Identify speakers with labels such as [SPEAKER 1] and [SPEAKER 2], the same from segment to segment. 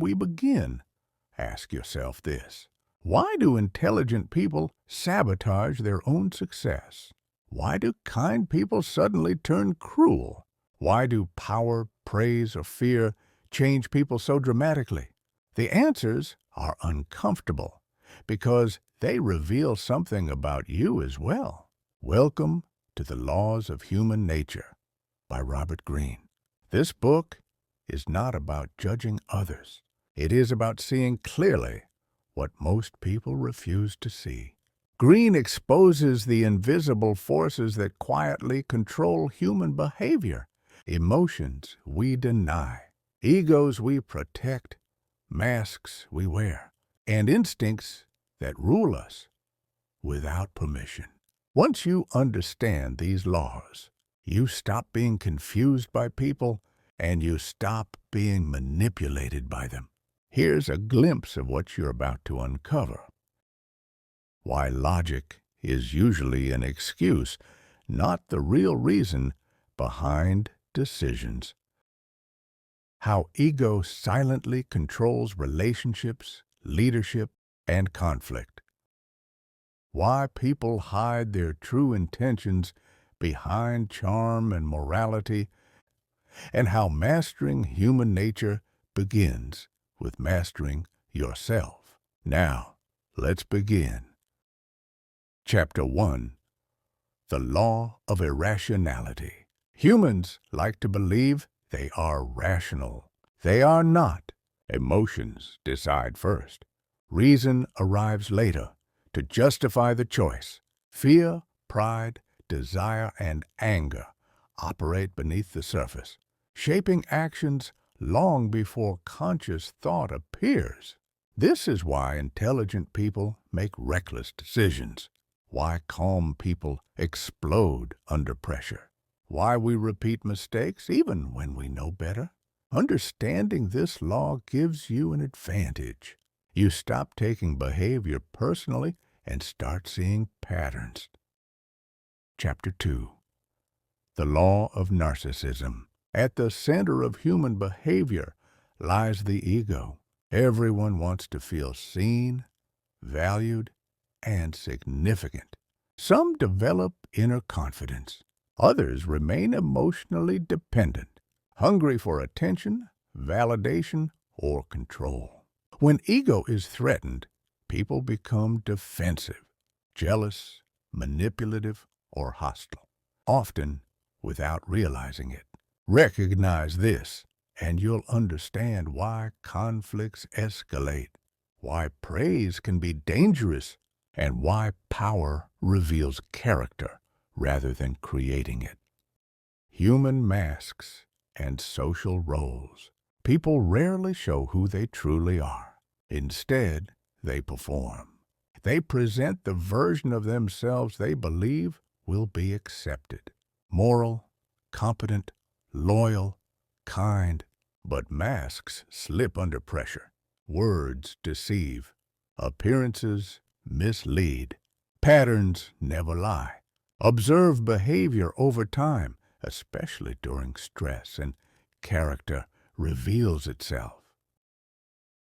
[SPEAKER 1] we begin, ask yourself this. Why do intelligent people sabotage their own success? Why do kind people suddenly turn cruel? Why do power, praise, or fear change people so dramatically? The answers are uncomfortable because they reveal something about you as well. Welcome to the Laws of Human Nature by Robert Greene. This book is not about judging others. It is about seeing clearly what most people refuse to see. Greene exposes the invisible forces that quietly control human behavior, emotions we deny, egos we protect, masks we wear, and instincts that rule us without permission. Once you understand these laws, you stop being confused by people and you stop being manipulated by them. Here's a glimpse of what you're about to uncover. Why logic is usually an excuse, not the real reason behind decisions. How ego silently controls relationships, leadership, and conflict. Why people hide their true intentions behind charm and morality, and how mastering human nature begins with mastering yourself. Now, let's begin. Chapter 1. The Law of Irrationality. Humans like to believe they are rational. They are not. Emotions decide first. Reason arrives later to justify the choice. Fear, pride, desire, and anger operate beneath the surface, shaping actions long before conscious thought appears. This is why intelligent people make reckless decisions, why calm people explode under pressure, why we repeat mistakes even when we know better. Understanding this law gives you an advantage. You stop taking behavior personally and start seeing patterns. Chapter 2. The Law of Narcissism. At the center of human behavior lies the ego. Everyone wants to feel seen, valued, and significant. Some develop inner confidence. Others remain emotionally dependent, hungry for attention, validation, or control. When ego is threatened, people become defensive, jealous, manipulative, or hostile, often without realizing it. Recognize this, and you'll understand why conflicts escalate, why praise can be dangerous, and why power reveals character rather than creating it. Human masks and social roles. People rarely show who they truly are. Instead, they perform. They present the version of themselves they believe will be accepted. Moral, competent, loyal, kind, but masks slip under pressure. Words deceive. Appearances mislead. Patterns never lie. Observe behavior over time, especially during stress, and character reveals itself.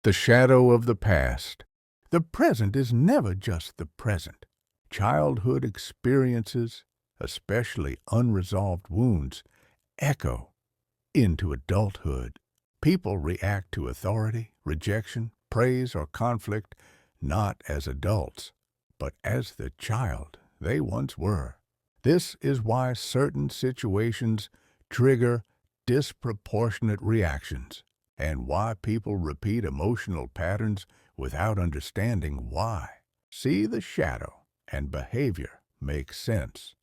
[SPEAKER 1] The shadow of the past. The present is never just the present. Childhood experiences, especially unresolved wounds, echo into adulthood. People react to authority, rejection, praise, or conflict not as adults, but as the child they once were. This is why certain situations trigger disproportionate reactions, and why people repeat emotional patterns without understanding why. See the shadow, and behavior makes sense.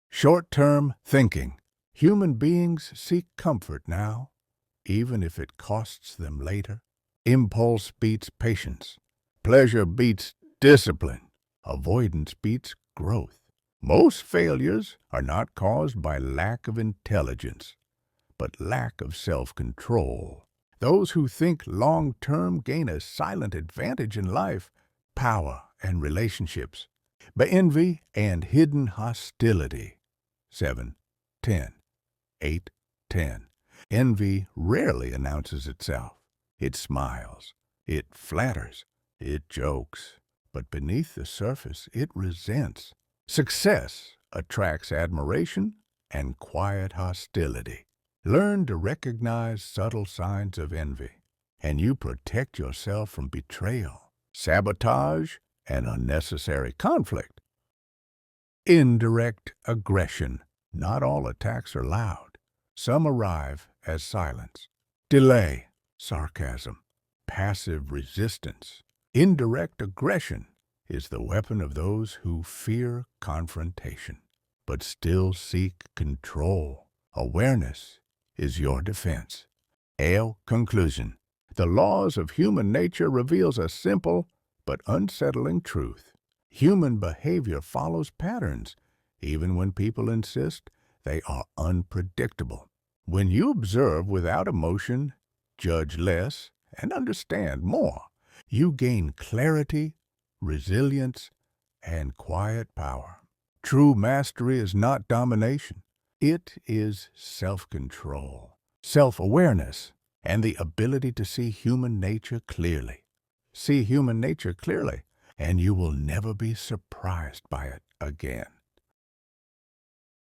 [SPEAKER 1] Short-term thinking. Human beings seek comfort now, even if it costs them later. Impulse beats patience. Pleasure beats discipline. Avoidance beats growth. Most failures are not caused by lack of intelligence, but lack of self-control. Those who think long-term gain a silent advantage in life, power, and relationships, but envy and hidden hostility. 7, 10, 8, 10. Envy rarely announces itself. It smiles, it flatters, it jokes, but beneath the surface it resents. Success attracts admiration and quiet hostility. Learn to recognize subtle signs of envy, and you protect yourself from betrayal, sabotage, and unnecessary conflict. Indirect aggression. Not all attacks are loud. Some arrive as silence, delay, sarcasm, passive resistance. Indirect aggression is the weapon of those who fear confrontation, but still seek control. Awareness is your defense. Conclusion. The laws of human nature reveals a simple but unsettling truth. Human behavior follows patterns, even when people insist they are unpredictable. When you observe without emotion, judge less, and understand more, you gain clarity, resilience, and quiet power. True mastery is not domination. It is self-control, self-awareness, and the ability to see human nature clearly. See human nature clearly, and you will never be surprised by it again.